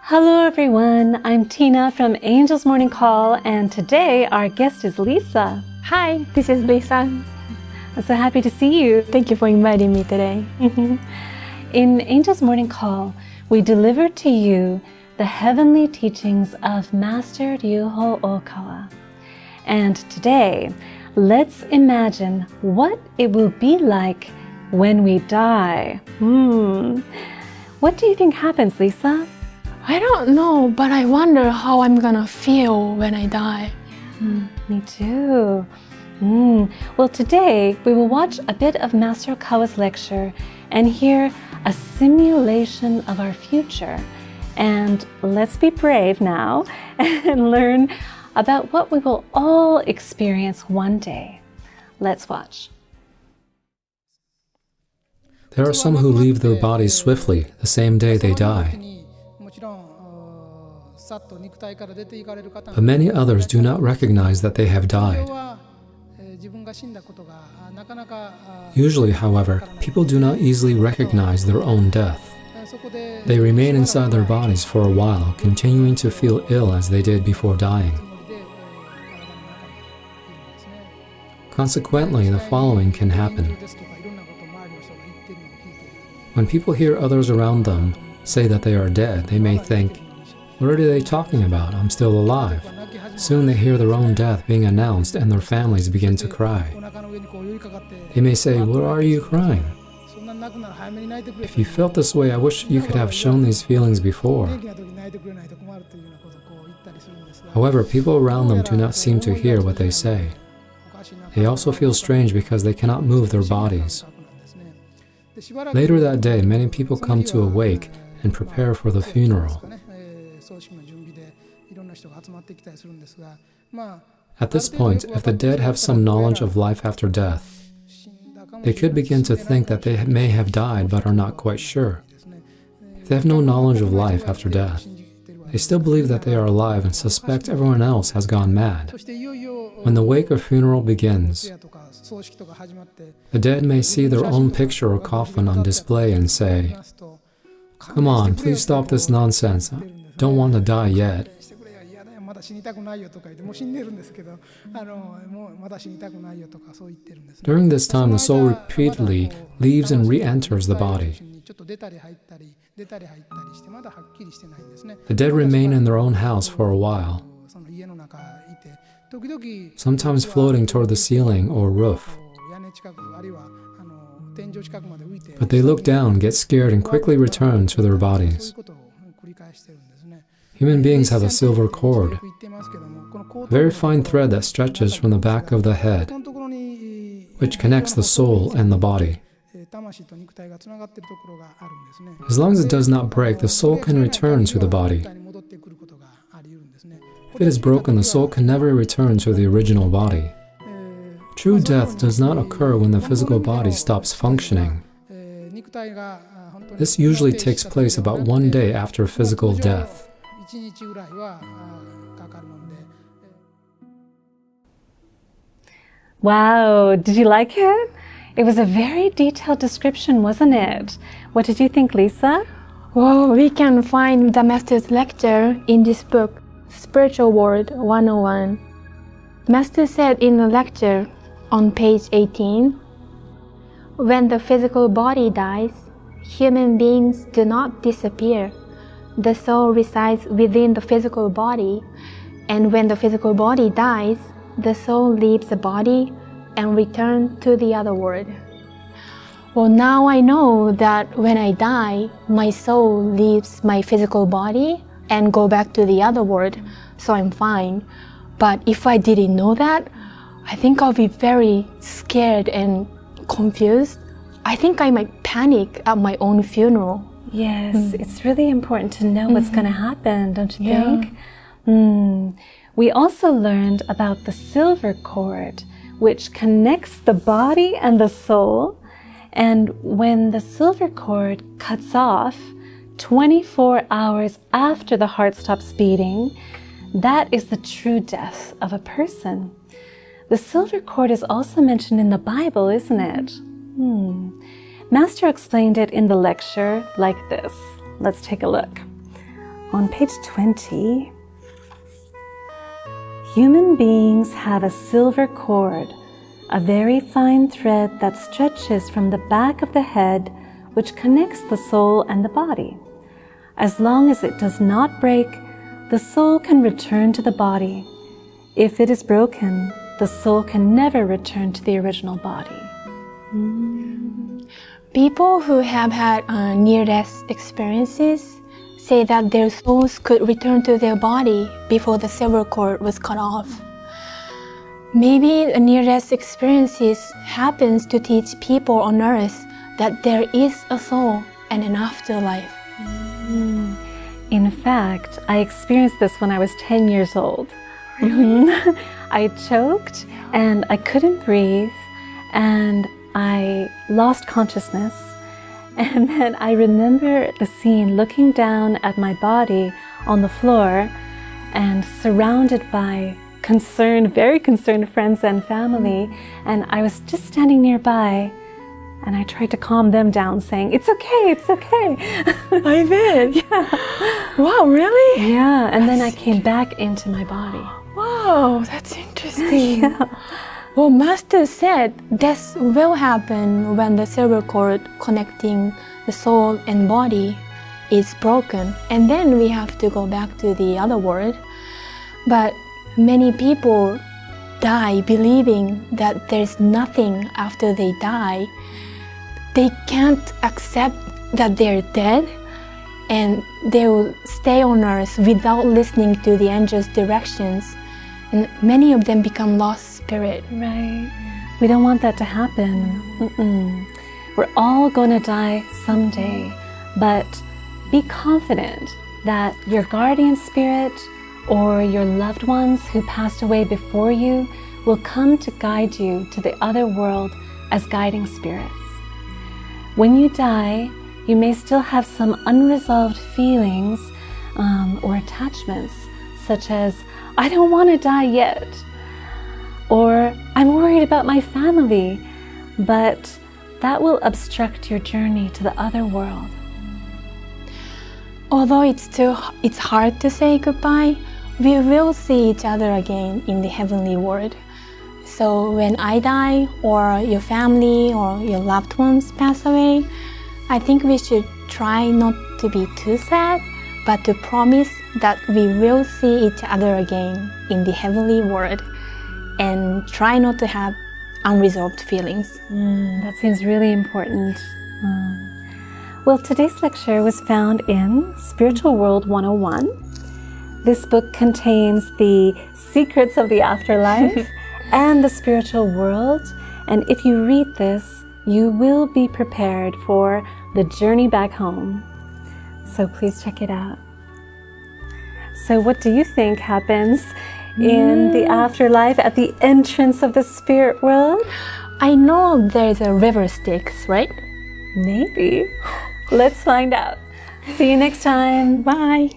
Hello everyone, I'm Tina from Angel's Morning Call, and today our guest is Lisa. Hi, this is Lisa. I'm so happy to see you. Thank you for inviting me today. In Angel's Morning Call, we deliver to you the heavenly teachings of Master Ryuho Okawa. And today, let's imagine what it will be like when we die. What do you think happens, Lisa? I don't know, but I wonder how I'm gonna feel when I die. Me too. Well, today we will watch a bit of Master Okawa's lecture and hear a simulation of our future. And let's be brave now and learn about what we will all experience one day. Let's watch. There are some who leave their bodies swiftly the same day they die. But many others do not recognize that they have died. Usually, however, people do not easily recognize their own death. They remain inside their bodies for a while, continuing to feel ill as they did before dying. Consequently, the following can happen. When people hear others around them say that they are dead, they may think, "What are they talking about? I'm still alive." Soon they hear their own death being announced and their families begin to cry. They may say, "What are you crying? If you felt this way, I wish you could have shown these feelings before." However, people around them do not seem to hear what they say. They also feel strange because they cannot move their bodies. Later that day, many people come to a wake and prepare for the funeral. At this point, if the dead have some knowledge of life after death, they could begin to think that they may have died but are not quite sure. If they have no knowledge of life after death, they still believe that they are alive and suspect everyone else has gone mad. When the wake or funeral begins, the dead may see their own picture or coffin on display and say, "Come on, please stop this nonsense. I don't want to die yet." During this time, the soul repeatedly leaves and re-enters the body. The dead remain in their own house for a while, sometimes floating toward the ceiling or roof. But they look down, get scared, and quickly return to their bodies. Human beings have a silver cord, a very fine thread that stretches from the back of the head, which connects the soul and the body. As long as it does not break, the soul can return to the body. If it is broken, the soul can never return to the original body. True death does not occur when the physical body stops functioning. This usually takes place about 1 day after physical death. Wow, did you like it? It was a very detailed description, wasn't it? What did you think, Lisa? Well, we can find the Master's lecture in this book, Spiritual World 101. Master said in the lecture on page 18, "When the physical body dies, human beings do not disappear. The soul resides within the physical body, and when the physical body dies, the soul leaves the body and returns to the other world." Well, now I know that when I die, my soul leaves my physical body and go back to the other world, so I'm fine. But if I didn't know that, I think I'll be very scared and confused. I think I might panic at my own funeral. Yes, it's really important to know what's going to happen, don't you think? We also learned about the silver cord, which connects the body and the soul. And when the silver cord cuts off 24 hours after the heart stops beating, that is the true death of a person. The silver cord is also mentioned in the Bible, isn't it? Master explained it in the lecture like this. Let's take a look. On page 20, human beings have a silver cord, a very fine thread that stretches from the back of the head, which connects the soul and the body. As long as it does not break, the soul can return to the body. If it is broken, the soul can never return to the original body. People who have had near-death experiences say that their souls could return to their body before the silver cord was cut off. Maybe a near-death experiences happens to teach people on earth that there is a soul and an afterlife. In fact, I experienced this when I was 10 years old. I choked and I couldn't breathe and I lost consciousness. And then I remember the scene looking down at my body on the floor and surrounded by very concerned friends and family. And I was just standing nearby and I tried to calm them down saying, "It's okay, it's okay." I did? Yeah. Wow, really? Yeah, and then I came back into my body. Wow, that's interesting. Yeah. Well, Master said death will happen when the silver cord connecting the soul and body is broken. And then we have to go back to the other world. But many people die believing that there's nothing after they die. They can't accept that they're dead and they will stay on earth without listening to the angels' directions. And many of them become lost spirit. Right. We don't want that to happen. We're all going to die someday, but be confident that your guardian spirit or your loved ones who passed away before you will come to guide you to the other world as guiding spirits. When you die, you may still have some unresolved feelings or attachments, such as, "I don't want to die yet," or "I'm worried about my family," but that will obstruct your journey to the other world. Although it's hard to say goodbye, we will see each other again in the heavenly world. So when I die, or your family or your loved ones pass away, I think we should try not to be too sad, but to promise that we will see each other again in the heavenly world and try not to have unresolved feelings. That seems really important. Well, today's lecture was found in Spiritual World 101. This book contains the secrets of the afterlife and the spiritual world. And if you read this, you will be prepared for the journey back home. So please check it out. So what do you think happens in the afterlife at the entrance of the spirit world? I know there's a river Styx, right? Maybe. Let's find out. See you next time. Bye.